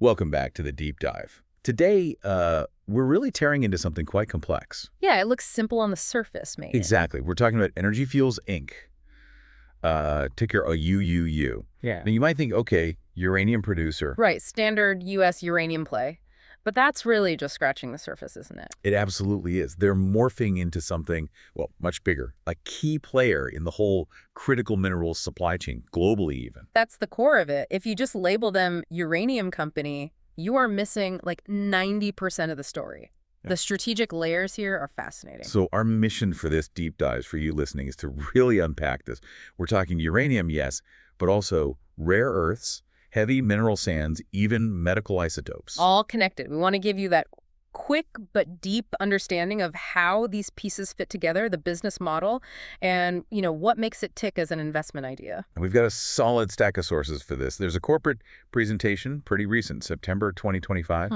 Welcome back to the Deep Dive. Today, we're really tearing into something quite complex. Yeah, it looks simple on the surface, maybe. Exactly. We're talking about Energy Fuels, Inc., ticker UUU. Yeah. Now, you might think, okay, uranium producer. Right, standard U.S. uranium play. But that's really just scratching the surface, isn't it? It absolutely is. They're morphing into something, well, much bigger, a key player in the whole critical minerals supply chain, globally even. That's the core of it. If you just label them uranium company, you are missing like 90% of the story. Yeah. The strategic layers here are fascinating. So our mission for this deep dive for you listening is to really unpack this. We're talking uranium, yes, but also rare earths, heavy mineral sands, even medical isotopes. All connected. We want to give you that quick but deep understanding of how these pieces fit together, the business model, and, what makes it tick as an investment idea. And we've got a solid stack of sources for this. There's a corporate presentation, pretty recent, September 2025.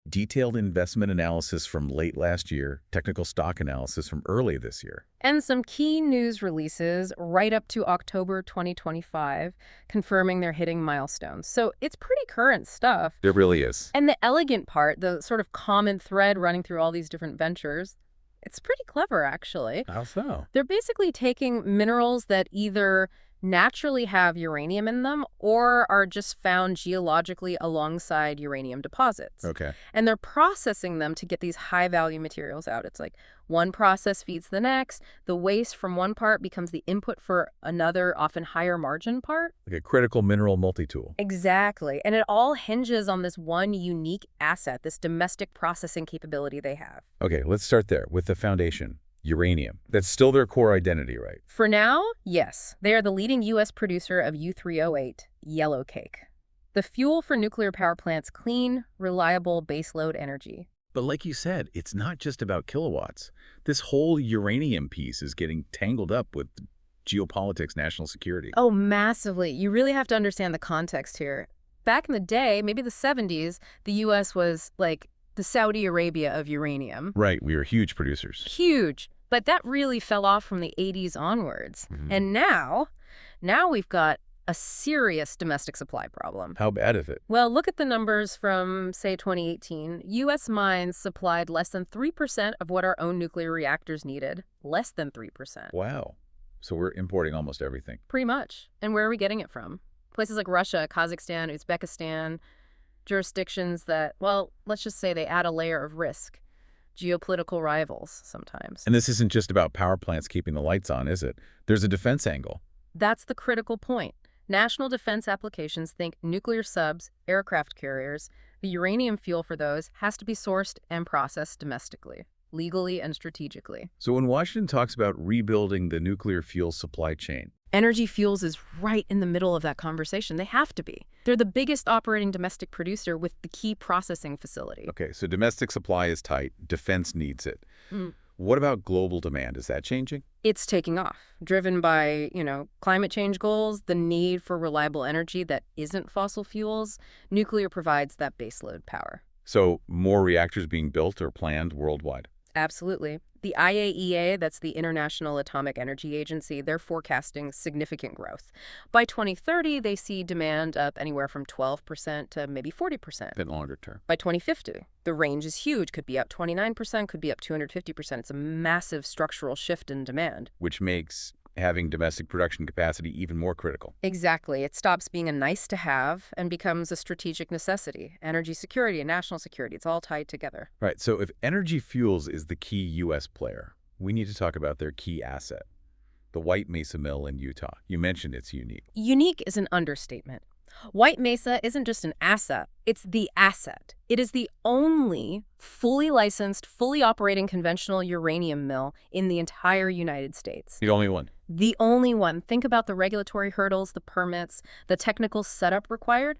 Detailed investment analysis from late last year, technical stock analysis from early this year. And some key news releases right up to October 2025, confirming they're hitting milestones. So it's pretty current stuff. There really is. And the elegant part, the sort of common thread running through all these different ventures, it's pretty clever, actually. How so? They're basically taking minerals that either naturally have uranium in them or are just found geologically alongside uranium deposits. Okay. And they're processing them to get these high-value materials out. It's like one process feeds the next. The waste from one part becomes the input for another, often higher margin part. Like a critical mineral multi-tool. Exactly. And it all hinges on this one unique asset, this domestic processing capability they have. Okay, let's start there with the foundation. Uranium. That's still their core identity, right? For now, yes. They are the leading U.S. producer of U-308, yellow cake, the fuel for nuclear power plants' clean, reliable baseload energy. But like you said, it's not just about kilowatts. This whole uranium piece is getting tangled up with geopolitics, national security. Oh, massively. You really have to understand the context here. Back in the day, maybe the 70s, the U.S. was like the Saudi Arabia of uranium. Right, we were huge producers. Huge. But that really fell off from the 80s onwards. And now we've got a serious domestic supply problem. How bad is it? Well, look at the numbers from, say, 2018. U.S. mines supplied less than 3% of what our own nuclear reactors needed. Less than 3%. Wow. So we're importing almost everything. Pretty much. And where are we getting it from? Places like Russia, Kazakhstan, Uzbekistan, jurisdictions that, well, let's just say they add a layer of risk. Geopolitical rivals sometimes. And this isn't just about power plants keeping the lights on, is it? There's a defense angle. That's the critical point. National defense applications think nuclear subs, aircraft carriers. The uranium fuel for those has to be sourced and processed domestically, legally and strategically. So when Washington talks about rebuilding the nuclear fuel supply chain, Energy Fuels is right in the middle of that conversation. They have to be. They're the biggest operating domestic producer with the key processing facility. okay, so domestic supply is tight, defense needs it. What about global demand? Is that changing? It's taking off, driven by, climate change goals, the need for reliable energy that isn't fossil fuels. Nuclear provides that baseload power. So more reactors being built or planned worldwide? Absolutely. The IAEA, that's the International Atomic Energy Agency, they're forecasting significant growth. By 2030, they see demand up anywhere from 12% to maybe 40%. Then longer term. By 2050, the range is huge. Could be up 29%, could be up 250%. It's a massive structural shift in demand. Which makes having domestic production capacity even more critical. Exactly. It stops being a nice to have and becomes a strategic necessity. Energy security and national security, it's all tied together. Right, so if Energy Fuels is the key U.S. player, we need to talk about their key asset, the White Mesa Mill in Utah. You mentioned it's unique. Unique is an understatement. White Mesa isn't just an asset, it's the asset. It is the only fully licensed, fully operating conventional uranium mill in the entire United States. The only one. The only one. Think about the regulatory hurdles, the permits, the technical setup required.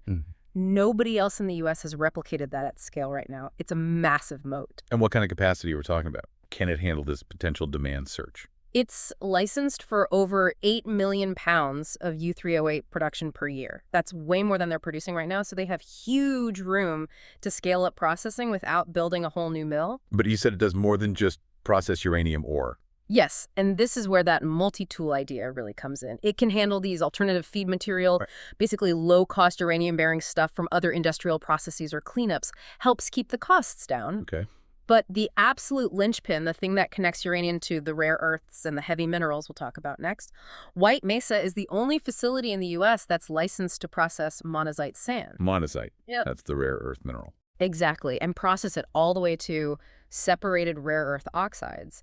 Nobody else in the U.S. has replicated that at scale right now. It's a massive moat. And what kind of capacity are we talking about? Can it handle this potential demand surge? It's licensed for over 8 million pounds of U-308 production per year. That's way more than they're producing right now, so they have huge room to scale up processing without building a whole new mill. But you said it does more than just process uranium ore. Yes, and this is where that multi-tool idea really comes in. It can handle these alternative feed material, Right. basically low-cost uranium-bearing stuff from other industrial processes or cleanups, helps keep the costs down. Okay. But the absolute linchpin, the thing that connects uranium to the rare earths and the heavy minerals we'll talk about next, White Mesa is the only facility in the U.S. that's licensed to process monazite sand. Monazite. Yep. That's the rare earth mineral. Exactly, and process it all the way to separated rare earth oxides.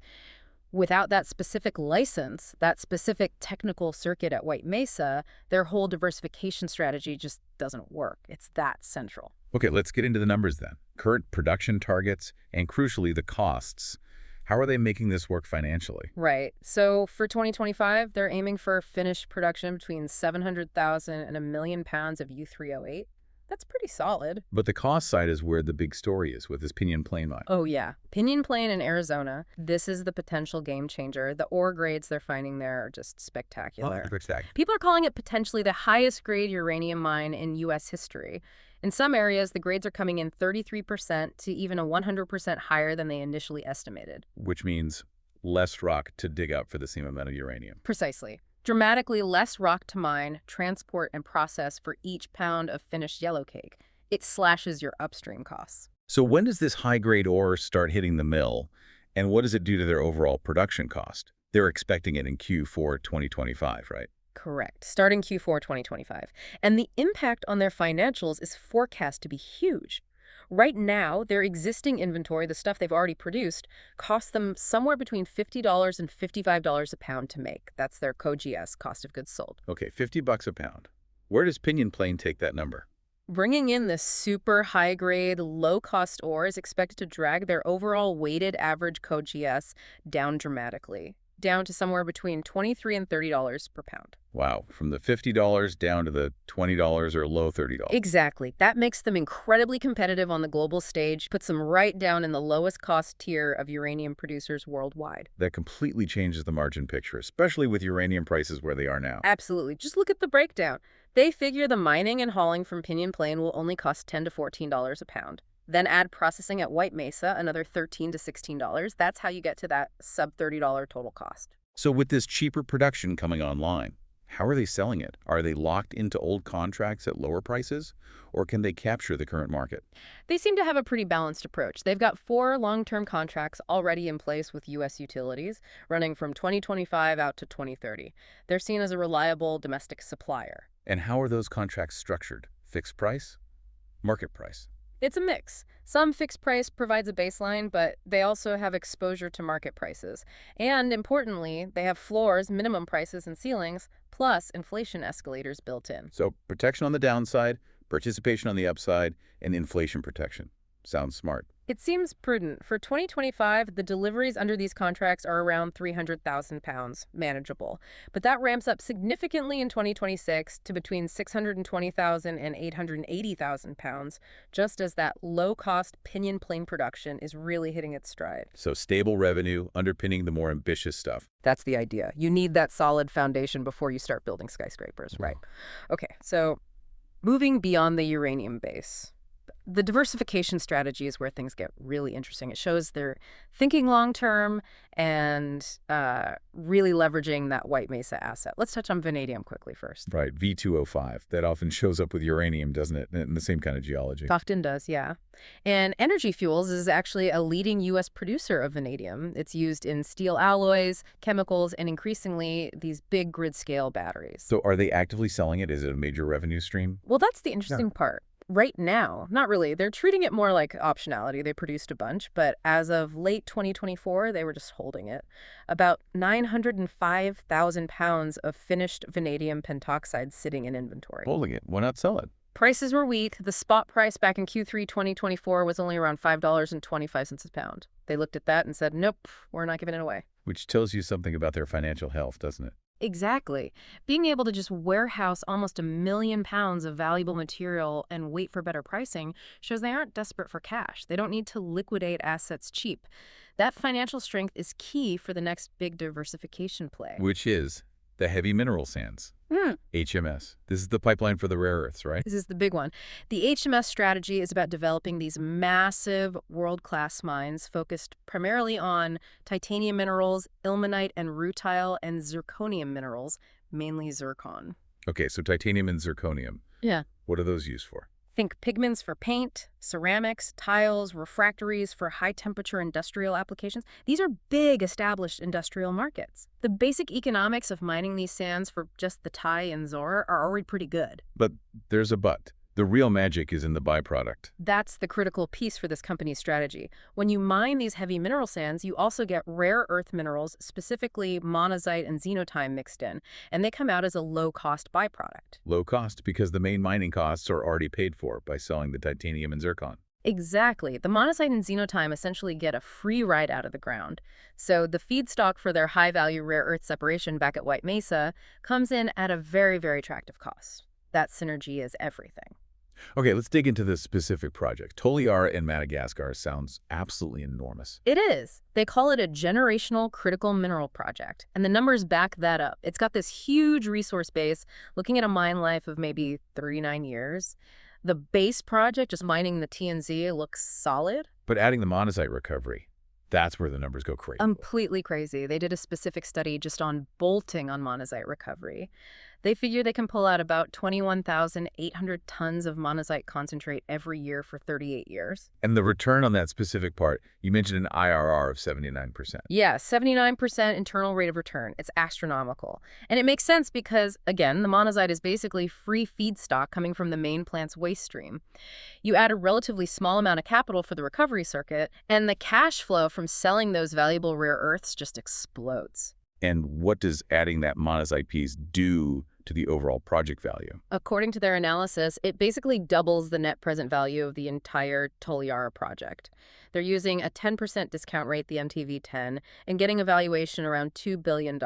Without that specific license, that specific technical circuit at White Mesa, their whole diversification strategy just doesn't work. It's that central. Okay, let's get into the numbers then. Current production targets and, crucially, the costs. How are they making this work financially? Right. So for 2025, they're aiming for finished production between 700,000 and 1 million pounds of U3O8. That's pretty solid. But the cost side is where the big story is with this Pinion Plain mine. Oh, yeah. Pinion Plain in Arizona. This is the potential game changer. The ore grades they're finding there are just spectacular. People are calling it potentially the highest grade uranium mine in U.S. history. In some areas, the grades are coming in 33% to even a 100% higher than they initially estimated. Which means less rock to dig up for the same amount of uranium. Precisely. Dramatically less rock to mine, transport, and process for each pound of finished yellowcake. It slashes your upstream costs. So when does this high-grade ore start hitting the mill, and what does it do to their overall production cost? They're expecting it in Q4 2025, right? Correct. Starting Q4 2025. And the impact on their financials is forecast to be huge. Right now, their existing inventory, the stuff they've already produced, costs them somewhere between $50 and $55 a pound to make. That's their COGS, cost of goods sold. Okay, $50 a pound. Where does Pinion Plain take that number? Bringing in this super high-grade, low-cost ore is expected to drag their overall weighted average COGS down dramatically, down to somewhere between $23 and $30 per pound. Wow, from the $50 down to the $20 or low $30. Exactly. That makes them incredibly competitive on the global stage, puts them right down in the lowest cost tier of uranium producers worldwide. That completely changes the margin picture, especially with uranium prices where they are now. Absolutely. Just look at the breakdown. They figure the mining and hauling from Pinion Plain will only cost $10 to $14 a pound. Then add processing at White Mesa, another $13 to $16. That's how you get to that sub-$30 total cost. So with this cheaper production coming online, how are they selling it? Are they locked into old contracts at lower prices, or can they capture the current market? They seem to have a pretty balanced approach. They've got 4 long-term contracts already in place with U.S. utilities, running from 2025 out to 2030. They're seen as a reliable domestic supplier. And how are those contracts structured? Fixed price? Market price? It's a mix. Some fixed price provides a baseline, but they also have exposure to market prices. And importantly, they have floors, minimum prices, and ceilings, plus inflation escalators built in. So protection on the downside, participation on the upside, and inflation protection. Sounds smart. It seems prudent. For 2025, the deliveries under these contracts are around 300,000 pounds, manageable. But that ramps up significantly in 2026 to between 620,000 and 880,000 pounds, just as that low-cost Pinion Plain production is really hitting its stride. So stable revenue underpinning the more ambitious stuff. That's the idea. You need that solid foundation before you start building skyscrapers, right? Okay, so moving beyond the uranium base. The diversification strategy is where things get really interesting. It shows they're thinking long-term and really leveraging that White Mesa asset. Let's touch on vanadium quickly first. Right, V2O5. That often shows up with uranium, doesn't it? In the same kind of geology. Often does, yeah. And Energy Fuels is actually a leading U.S. producer of vanadium. It's used in steel alloys, chemicals, and increasingly these big grid-scale batteries. So are they actively selling it? Is it a major revenue stream? Well, that's the interesting part. Right now, not really. They're treating it more like optionality. They produced a bunch, but as of late 2024, they were just holding it. About 905,000 pounds of finished vanadium pentoxide sitting in inventory. Holding it. Why not sell it? Prices were weak. The spot price back in Q3 2024 was only around $5.25 a pound. They looked at that and said, nope, we're not giving it away. Which tells you something about their financial health, doesn't it? Exactly. Being able to just warehouse almost 1 million pounds of valuable material and wait for better pricing shows they aren't desperate for cash. They don't need to liquidate assets cheap. That financial strength is key for the next big diversification play. Which is The heavy mineral sands, Hmm. HMS. This is the pipeline for the rare earths, right? This is the big one. The HMS strategy is about developing these massive world-class mines focused primarily on titanium minerals, ilmenite and rutile, and zirconium minerals, mainly zircon. Okay, so titanium and zirconium. Yeah. What are those used for? Think pigments for paint, ceramics, tiles, refractories for high-temperature industrial applications. These are big, established industrial markets. The basic economics of mining these sands for just the Thai and Zor are already pretty good. But there's a but. The real magic is in the byproduct. That's the critical piece for this company's strategy. When you mine these heavy mineral sands, you also get rare earth minerals, specifically monazite and xenotime mixed in, and they come out as a low-cost byproduct. Low cost because the main mining costs are already paid for by selling the titanium and zircon. Exactly. The monazite and xenotime essentially get a free ride out of the ground. So the feedstock for their high-value rare earth separation back at White Mesa comes in at a very, very attractive cost. That synergy is everything. Okay, let's dig into this specific project. Toliara in Madagascar sounds absolutely enormous. It is. They call it a generational critical mineral project, and the numbers back that up. It's got this huge resource base, looking at a mine life of maybe 39 years. The base project, just mining the TNZ, looks solid. But adding the monazite recovery, that's where the numbers go crazy. Completely crazy. They did a specific study just on bolting on monazite recovery. They figure they can pull out about 21,800 tons of monazite concentrate every year for 38 years. And the return on that specific part, you mentioned an IRR of 79%. Yeah, 79% internal rate of return. It's astronomical. And it makes sense because, again, the monazite is basically free feedstock coming from the main plant's waste stream. You add a relatively small amount of capital for the recovery circuit, and the cash flow from selling those valuable rare earths just explodes. And what does adding that monazite piece do to the overall project value? According to their analysis, it basically doubles the net present value of the entire Toliara project. They're using a 10% discount rate, the NPV10, and getting a valuation around $2 billion.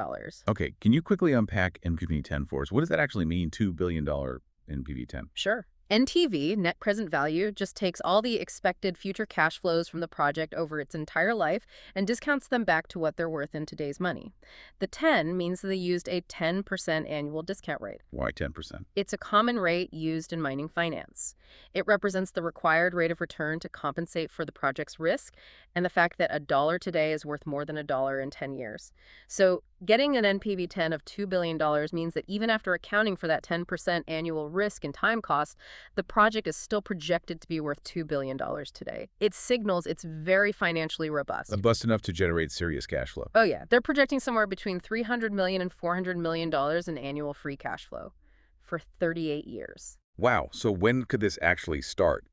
Okay, can you quickly unpack NPV10 for us? What does that actually mean, $2 billion NPV10? Sure. NTV, net present value, just takes all the expected future cash flows from the project over its entire life and discounts them back to what they're worth in today's money. The 10 means that they used a 10% annual discount rate. Why 10%? It's a common rate used in mining finance. It represents the required rate of return to compensate for the project's risk and the fact that a dollar today is worth more than a dollar in 10 years. So getting an NPV 10 of $2 billion means that even after accounting for that 10% annual risk and time cost, the project is still projected to be worth $2 billion today. It signals it's very financially robust. Robust enough to generate serious cash flow. Oh yeah, they're projecting somewhere between $300 million and $400 million in annual free cash flow for 38 years. Wow, so when could this actually start?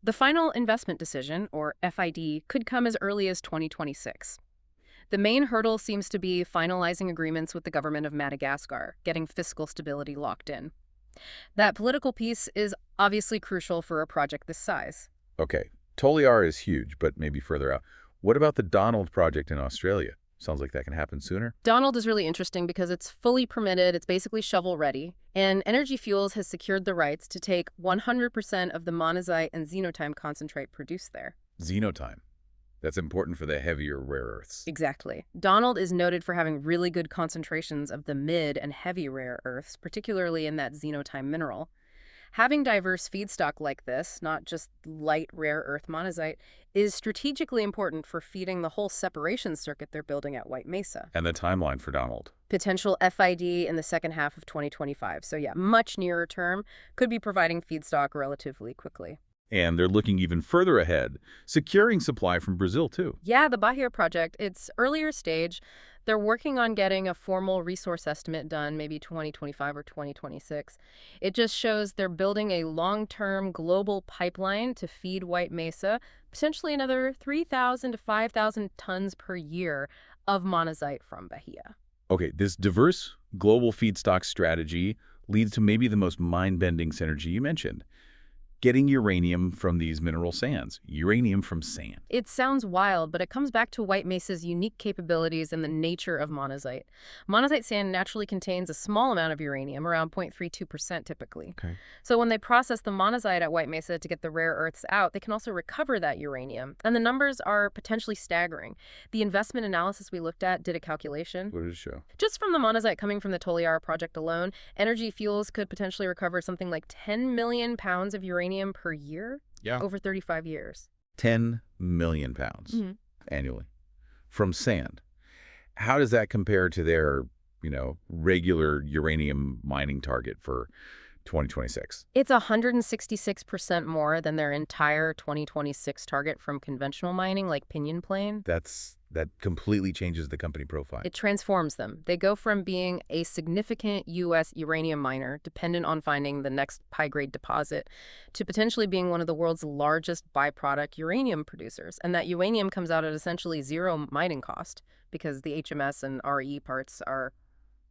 The final investment decision, or FID, could come as early as 2026. The main hurdle seems to be finalizing agreements with the government of Madagascar, getting fiscal stability locked in. That political piece is obviously crucial for a project this size. Okay, Toliara is huge, but maybe further out. What about the Donald project in Australia? Sounds like that can happen sooner. Donald is really interesting because it's fully permitted, it's basically shovel-ready, and Energy Fuels has secured the rights to take 100% of the monazite and xenotime concentrate produced there. Xenotime. That's important for the heavier rare earths. Exactly. Donald is noted for having really good concentrations of the mid and heavy rare earths, particularly in that xenotime mineral. Having diverse feedstock like this, not just light rare earth monazite, is strategically important for feeding the whole separation circuit they're building at White Mesa. And the timeline for Donald? Potential FID in the second half of 2025. So yeah, much nearer term, could be providing feedstock relatively quickly. And they're looking even further ahead, securing supply from Brazil, too. Yeah, the Bahia project, it's earlier stage. They're working on getting a formal resource estimate done, maybe 2025 or 2026. It just shows they're building a long-term global pipeline to feed White Mesa, potentially another 3,000 to 5,000 tons per year of monazite from Bahia. Okay, this diverse global feedstock strategy leads to maybe the most mind-bending synergy you mentioned. getting uranium from these mineral sands. Uranium from sand. It sounds wild, but it comes back to White Mesa's unique capabilities and the nature of monazite. Monazite sand naturally contains a small amount of uranium, around 0.32% typically. Okay. So when they process the monazite at White Mesa to get the rare earths out, they can also recover that uranium. And the numbers are potentially staggering. The investment analysis we looked at did a calculation. What did it show? Just from the monazite coming from the Toliara project alone, Energy Fuels could potentially recover something like 10 million pounds of uranium per year over 35 years. 10 million pounds annually from sand. How does that compare to their, regular uranium mining target for 2026? It's 166% more than their entire 2026 target from conventional mining like Pinion Plain. That completely changes the company profile. It transforms them. They go from being a significant U.S. uranium miner, dependent on finding the next high-grade deposit, to potentially being one of the world's largest byproduct uranium producers. And that uranium comes out at essentially zero mining cost because the HMS and RE parts are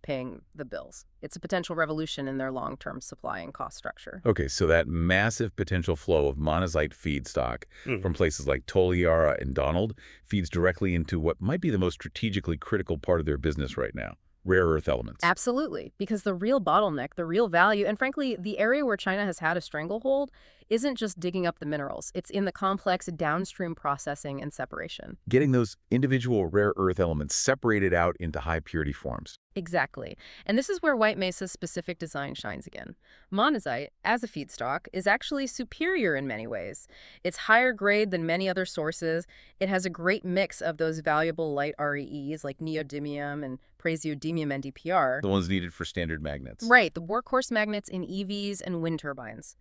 paying the bills. It's a potential revolution in their long-term supply and cost structure. Okay, so that massive potential flow of monazite feedstock from places like Toliara and Donald feeds directly into what might be the most strategically critical part of their business right now, rare earth elements. Absolutely, because the real bottleneck, the real value, and frankly, the area where China has had a stranglehold isn't just digging up the minerals. It's in the complex downstream processing and separation. Getting those individual rare earth elements separated out into high purity forms. Exactly. And this is where White Mesa's specific design shines again. Monazite, as a feedstock, is actually superior in many ways. It's higher grade than many other sources. It has a great mix of those valuable light REEs like neodymium and praseodymium NdPr. The ones needed for standard magnets. Right, the workhorse magnets in EVs and wind turbines.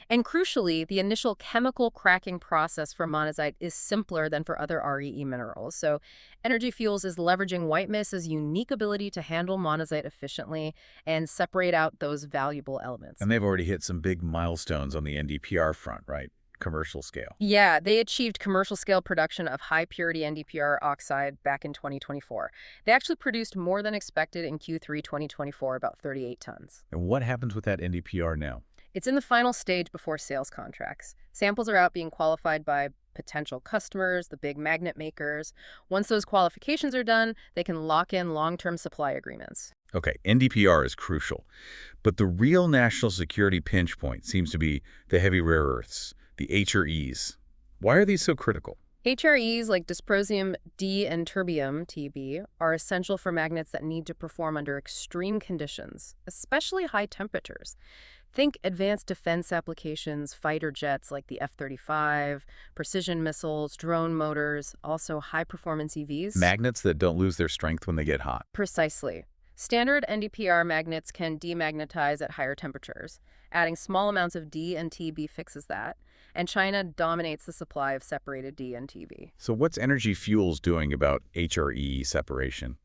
And crucially, the initial chemical cracking process for monazite is simpler than for other REE minerals. So Energy Fuels is leveraging White Mesa's unique ability to handle monazite efficiently and separate out those valuable elements. And they've already hit some big milestones on the NdPr front, right? Commercial scale. Yeah, they achieved commercial scale production of high purity NdPr oxide back in 2024. They actually produced more than expected in Q3 2024, about 38 tons. And what happens with that NdPr now? It's in the final stage before sales contracts. Samples are out being qualified by potential customers, the big magnet makers. Once those qualifications are done, they can lock in long-term supply agreements. Okay, NdPr is crucial. But the real national security pinch point seems to be the heavy rare earths, the HREs. Why are these so critical? HREs like dysprosium D and terbium, TB, are essential for magnets that need to perform under extreme conditions, especially high temperatures. Think advanced defense applications, fighter jets like the F-35, precision missiles, drone motors, also high-performance EVs. Magnets that don't lose their strength when they get hot. Precisely. Standard NdPr magnets can demagnetize at higher temperatures. Adding small amounts of D and TB fixes that. And China dominates the supply of separated D and TB. So what's Energy Fuels doing about HRE separation?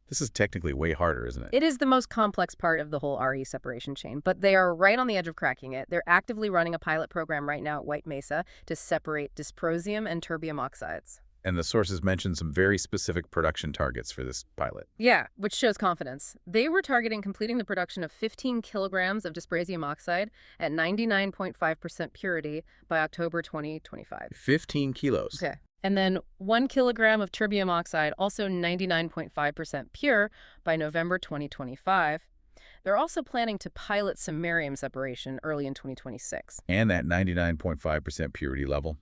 This is technically way harder, isn't it? It is the most complex part of the whole RE separation chain, but they are right on the edge of cracking it. They're actively running a pilot program right now at White Mesa to separate dysprosium and terbium oxides. And the sources mentioned some very specific production targets for this pilot. Yeah, which shows confidence. They were targeting completing the production of 15 kilograms of dysprosium oxide at 99.5% purity by October 2025. 15 kilos. Okay. And then 1 kilogram of terbium oxide, also 99.5% pure, by November 2025. They're also planning to pilot samarium separation early in 2026. And that 99.5% purity level,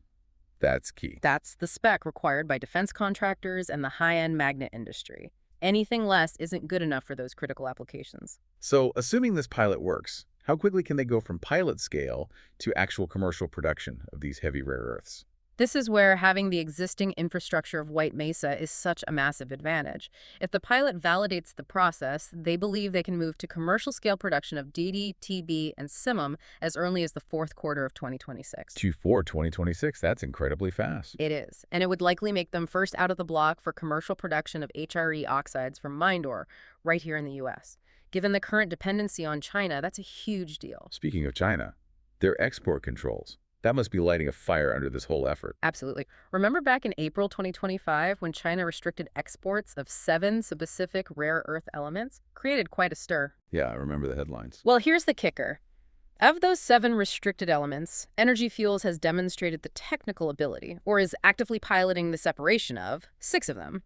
that's key. That's the spec required by defense contractors and the high-end magnet industry. Anything less isn't good enough for those critical applications. So, assuming this pilot works, how quickly can they go from pilot scale to actual commercial production of these heavy rare earths? This is where having the existing infrastructure of White Mesa is such a massive advantage. If the pilot validates the process, they believe they can move to commercial-scale production of DD, TB, and simum as early as the fourth quarter of 2026. Q4 2026, that's incredibly fast. It is, and it would likely make them first out of the block for commercial production of HRE oxides from mine ore right here in the U.S. Given the current dependency on China, that's a huge deal. Speaking of China, their export controls. That must be lighting a fire under this whole effort. Absolutely. Remember back in April 2025 when China restricted exports of 7 specific rare earth elements? Created quite a stir. Yeah, I remember the headlines. Well, here's the kicker. Of those 7 restricted elements, Energy Fuels has demonstrated the technical ability, or is actively piloting the separation of, 6 of them.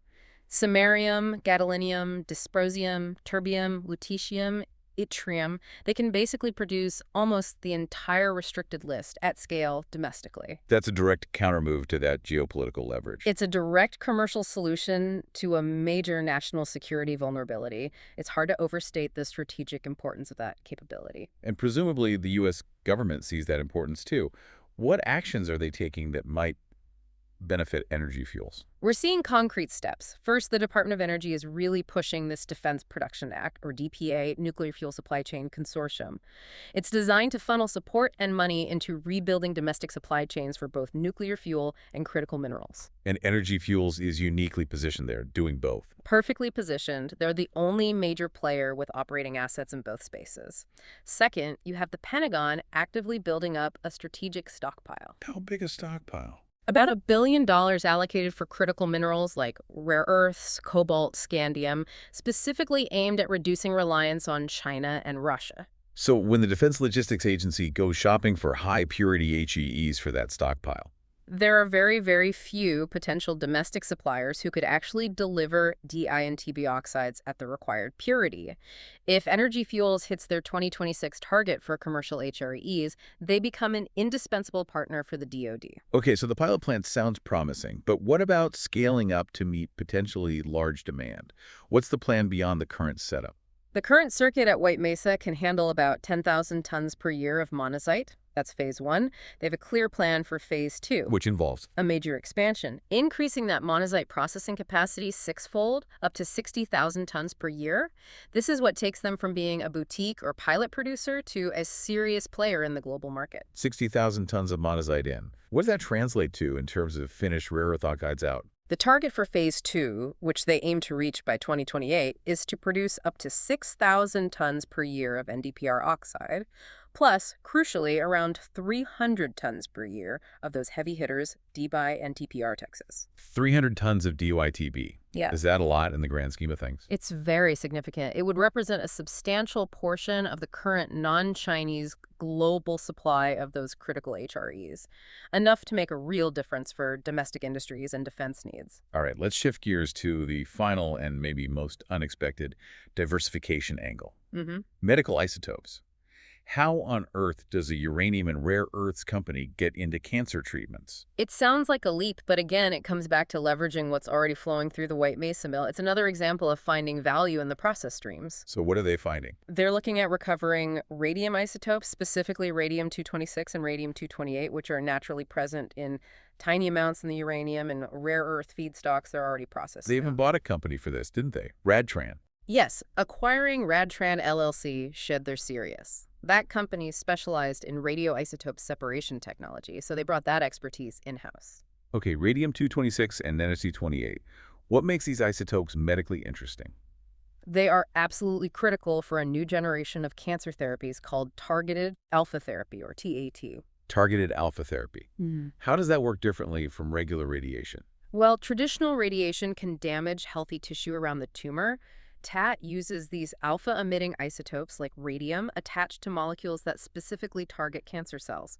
Samarium, gadolinium, dysprosium, terbium, lutetium, yttrium. They can basically produce almost the entire restricted list at scale domestically. That's a direct countermove to that geopolitical leverage. It's a direct commercial solution to a major national security vulnerability. It's hard to overstate the strategic importance of that capability. And presumably the U.S. government sees that importance too. What actions are they taking that might benefit Energy Fuels? We're seeing concrete steps. First, the Department of Energy is really pushing this Defense Production Act, or DPA, Nuclear Fuel Supply Chain Consortium. It's designed to funnel support and money into rebuilding domestic supply chains for both nuclear fuel and critical minerals. And Energy Fuels is uniquely positioned there, doing both. Perfectly positioned, they're the only major player with operating assets in both spaces. Second, you have the Pentagon actively building up a strategic stockpile. How big a stockpile? About $1 billion allocated for critical minerals like rare earths, cobalt, scandium, specifically aimed at reducing reliance on China and Russia. So when the Defense Logistics Agency goes shopping for high-purity HREs for that stockpile, there are very, very few potential domestic suppliers who could actually deliver Di and Tb oxides at the required purity. If Energy Fuels hits their 2026 target for commercial HREs, they become an indispensable partner for the DoD. okay, so the pilot plant sounds promising, but what about scaling up to meet potentially large demand? What's the plan beyond the current setup? The current circuit at White Mesa can handle about 10,000 tons per year of monazite. That's phase 1. They have a clear plan for phase 2. Which involves? A major expansion, increasing that monazite processing capacity 6-fold, up to 60,000 tons per year. This is what takes them from being a boutique or pilot producer to a serious player in the global market. 60,000 tons of monazite in. What does that translate to in terms of finished rare earth oxides out? The target for phase 2, which they aim to reach by 2028, is to produce up to 6,000 tons per year of NdPr oxide, plus, crucially, around 300 tons per year of those heavy hitters, Dbi and TPR Texas. 300 tons of DYTB. Yeah. Is that a lot in the grand scheme of things? It's very significant. It would represent a substantial portion of the current non-Chinese global supply of those critical HREs, enough to make a real difference for domestic industries and defense needs. All right, let's shift gears to the final and maybe most unexpected diversification angle. Medical isotopes. How on earth does a uranium and rare earths company get into cancer treatments? It sounds like a leap, but again, it comes back to leveraging what's already flowing through the White Mesa mill. It's another example of finding value in the process streams. So what are they finding? They're looking at recovering radium isotopes, specifically radium-226 and radium-228, which are naturally present in tiny amounts in the uranium and rare earth feedstocks they're already processed. They even bought a company for this, didn't they? Radtran. Yes, acquiring Radtran LLC shed their serious. That company specialized in radioisotope separation technology, so they brought that expertise in-house. Okay, radium-226 and NSC-28. What makes these isotopes medically interesting? They are absolutely critical for a new generation of cancer therapies called targeted alpha therapy, or TAT. Targeted alpha therapy. How does that work differently from regular radiation? Well, traditional radiation can damage healthy tissue around the tumor. TAT uses these alpha-emitting isotopes like radium attached to molecules that specifically target cancer cells.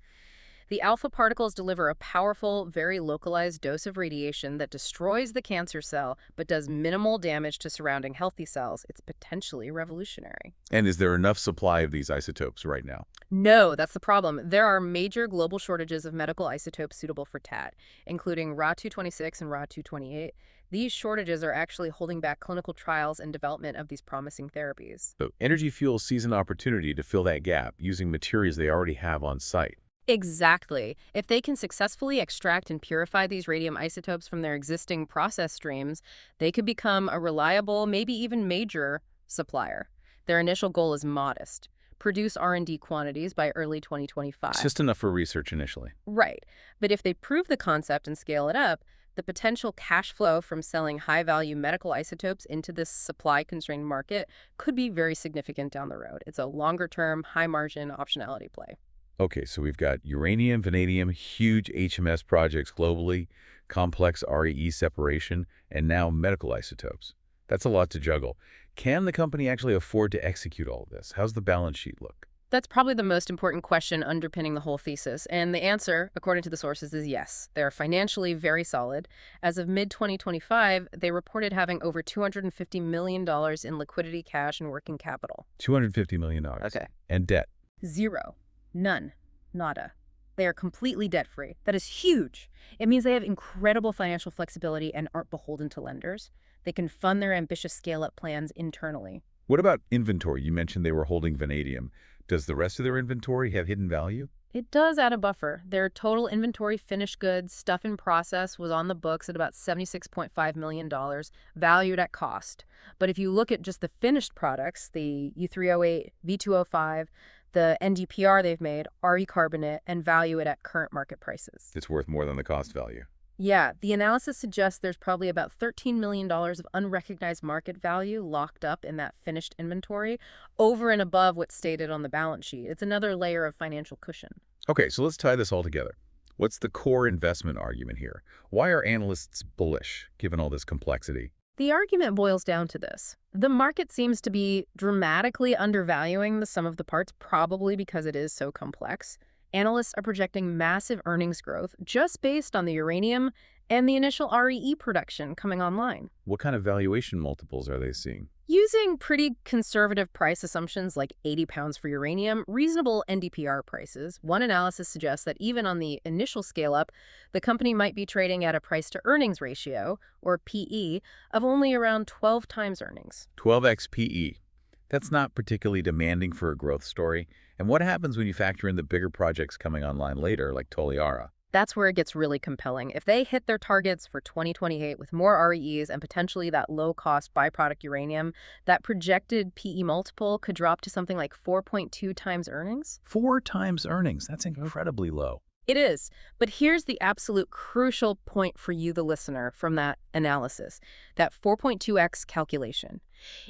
The alpha particles deliver a powerful, very localized dose of radiation that destroys the cancer cell but does minimal damage to surrounding healthy cells. It's potentially revolutionary. And is there enough supply of these isotopes right now? No, that's the problem. There are major global shortages of medical isotopes suitable for TAT, including Ra-226 and Ra-228. These shortages are actually holding back clinical trials and development of these promising therapies. So Energy Fuels sees an opportunity to fill that gap using materials they already have on site. Exactly. If they can successfully extract and purify these radium isotopes from their existing process streams, they could become a reliable, maybe even major supplier. Their initial goal is modest. Produce R&D quantities by early 2025. It's just enough for research initially. Right. But if they prove the concept and scale it up, the potential cash flow from selling high-value medical isotopes into this supply-constrained market could be very significant down the road. It's a longer-term, high-margin optionality play. Okay, so we've got uranium, vanadium, huge HMS projects globally, complex REE separation, and now medical isotopes. That's a lot to juggle. Can the company actually afford to execute all of this? How's the balance sheet look? That's probably the most important question underpinning the whole thesis, and the answer, according to the sources, is yes. They're financially very solid. As of mid-2025, they reported having over $250 million in liquidity, cash, and working capital. $250 million. Okay. And debt. Zero. None. Nada. They are completely debt-free. That is huge. It means they have incredible financial flexibility and aren't beholden to lenders. They can fund their ambitious scale-up plans internally. What about inventory? You mentioned they were holding vanadium. Does the rest of their inventory have hidden value? It does add a buffer. Their total inventory finished goods, stuff in process, was on the books at about $76.5 million, valued at cost. But if you look at just the finished products, the U308, V205, the NdPr they've made, RE carbonate, and value it at current market prices. It's worth more than the cost value. Yeah, the analysis suggests there's probably about $13 million of unrecognized market value locked up in that finished inventory, over and above what's stated on the balance sheet. It's another layer of financial cushion. Okay, so let's tie this all together. What's the core investment argument here? Why are analysts bullish, given all this complexity? The argument boils down to this. The market seems to be dramatically undervaluing the sum of the parts, probably because it is so complex. Analysts are projecting massive earnings growth just based on the uranium and the initial REE production coming online. What kind of valuation multiples are they seeing? Using pretty conservative price assumptions like 80 pounds for uranium, reasonable NdPr prices, one analysis suggests that even on the initial scale-up, the company might be trading at a price-to-earnings ratio, or PE, of only around 12 times earnings. 12x PE. That's not particularly demanding for a growth story. And what happens when you factor in the bigger projects coming online later, like Toliara? That's where it gets really compelling. If they hit their targets for 2028 with more REEs and potentially that low-cost byproduct uranium, that projected PE multiple could drop to something like 4.2 times earnings. 4 times earnings. That's incredibly low. It is. But here's the absolute crucial point for you, the listener, from that analysis, that 4.2x calculation.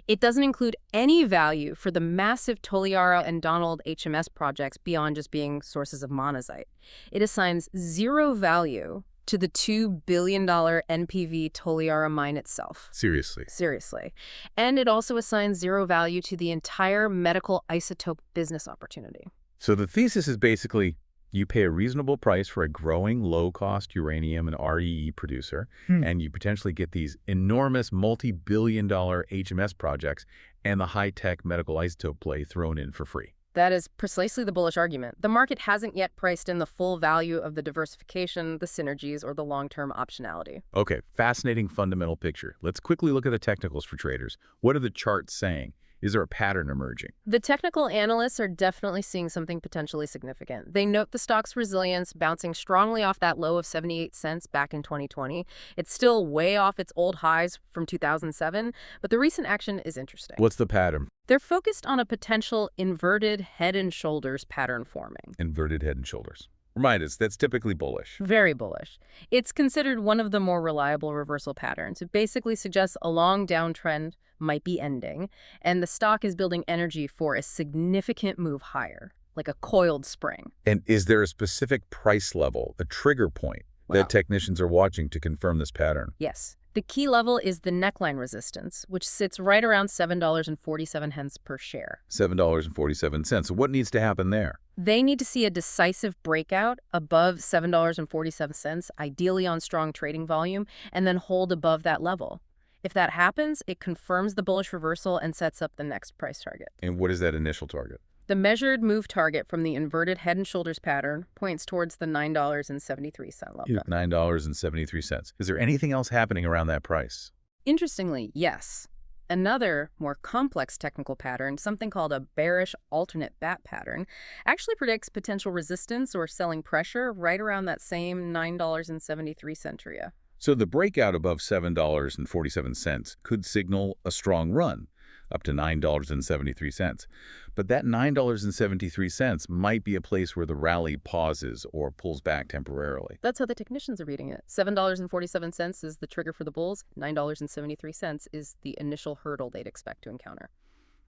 It doesn't include any value for the massive Toliara and Donald HMS projects beyond just being sources of monazite. It assigns zero value to the $2 billion NPV Toliara mine itself. Seriously. Seriously. And it also assigns zero value to the entire medical isotope business opportunity. So the thesis is basically, you pay a reasonable price for a growing low-cost uranium and REE producer, and you potentially get these enormous multi-billion-dollar HMS projects and the high-tech medical isotope play thrown in for free. That is precisely the bullish argument. The market hasn't yet priced in the full value of the diversification, the synergies, or the long-term optionality. Okay, fascinating fundamental picture. Let's quickly look at the technicals for traders. What are the charts saying? Is there a pattern emerging? The technical analysts are definitely seeing something potentially significant. They note the stock's resilience, bouncing strongly off that low of 78 cents back in 2020. It's still way off its old highs from 2007, but the recent action is interesting. What's the pattern? They're focused on a potential inverted head and shoulders pattern forming. Inverted head and shoulders. Remind us, that's typically bullish. Very bullish. It's considered one of the more reliable reversal patterns. It basically suggests a long downtrend might be ending, and the stock is building energy for a significant move higher, like a coiled spring. And is there a specific price level, a trigger point, that technicians are watching to confirm this pattern? Yes. The key level is the neckline resistance, which sits right around $7.47 per share. $7.47. So what needs to happen there? They need to see a decisive breakout above $7.47, ideally on strong trading volume, and then hold above that level. If that happens, it confirms the bullish reversal and sets up the next price target. And what is that initial target? The measured move target from the inverted head and shoulders pattern points towards the $9.73 level. $9.73. Is there anything else happening around that price? Interestingly, yes. Another, more complex technical pattern, something called a bearish alternate bat pattern, actually predicts potential resistance or selling pressure right around that same $9.73 area. So the breakout above $7.47 could signal a strong run, up to $9.73. But that $9.73 might be a place where the rally pauses or pulls back temporarily. That's how the technicians are reading it. $7.47 is the trigger for the bulls. $9.73 is the initial hurdle they'd expect to encounter.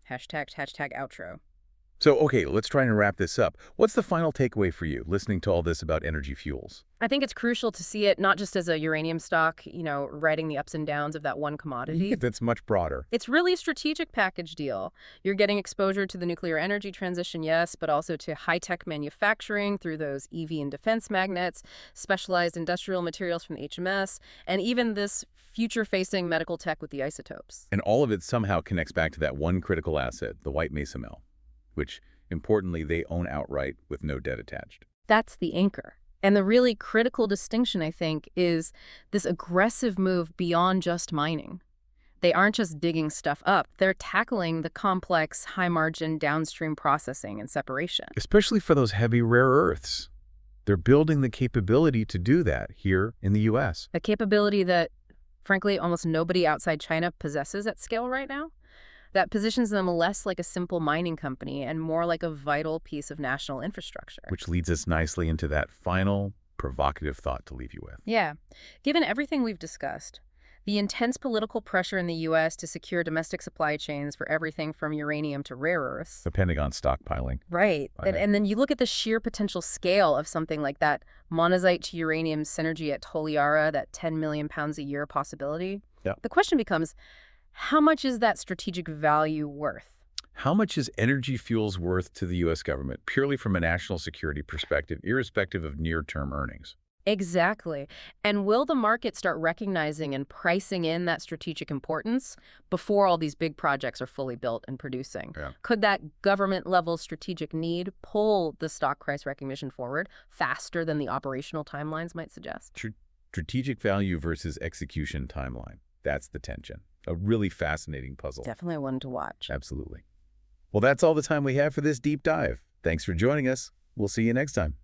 Hashtag outro. So, okay, let's try and wrap this up. What's the final takeaway for you, listening to all this about energy fuels? I think it's crucial to see it not just as a uranium stock, riding the ups and downs of that one commodity. That's much broader. It's really a strategic package deal. You're getting exposure to the nuclear energy transition, yes, but also to high-tech manufacturing through those EV and defense magnets, specialized industrial materials from the HMS, and even this future-facing medical tech with the isotopes. And all of it somehow connects back to that one critical asset, the White Mesa mill, which, importantly, they own outright with no debt attached. That's the anchor. And the really critical distinction, I think, is this aggressive move beyond just mining. They aren't just digging stuff up. They're tackling the complex, high-margin downstream processing and separation. Especially for those heavy rare earths. They're building the capability to do that here in the U.S. A capability that, frankly, almost nobody outside China possesses at scale right now. That positions them less like a simple mining company and more like a vital piece of national infrastructure. Which leads us nicely into that final provocative thought to leave you with. Yeah. Given everything we've discussed, the intense political pressure in the U.S. to secure domestic supply chains for everything from uranium to rare earths. The Pentagon stockpiling. Right. And then you look at the sheer potential scale of something like that monazite to uranium synergy at Toliara, that 10 million pounds a year possibility. Yeah. The question becomes, how much is that strategic value worth? How much is energy fuels worth to the U.S. government, purely from a national security perspective, irrespective of near-term earnings? Exactly. And will the market start recognizing and pricing in that strategic importance before all these big projects are fully built and producing? Yeah. Could that government-level strategic need pull the stock price recognition forward faster than the operational timelines might suggest? Strategic value versus execution timeline. That's the tension. A really fascinating puzzle. Definitely one to watch. Absolutely. Well, that's all the time we have for this deep dive. Thanks for joining us. We'll see you next time.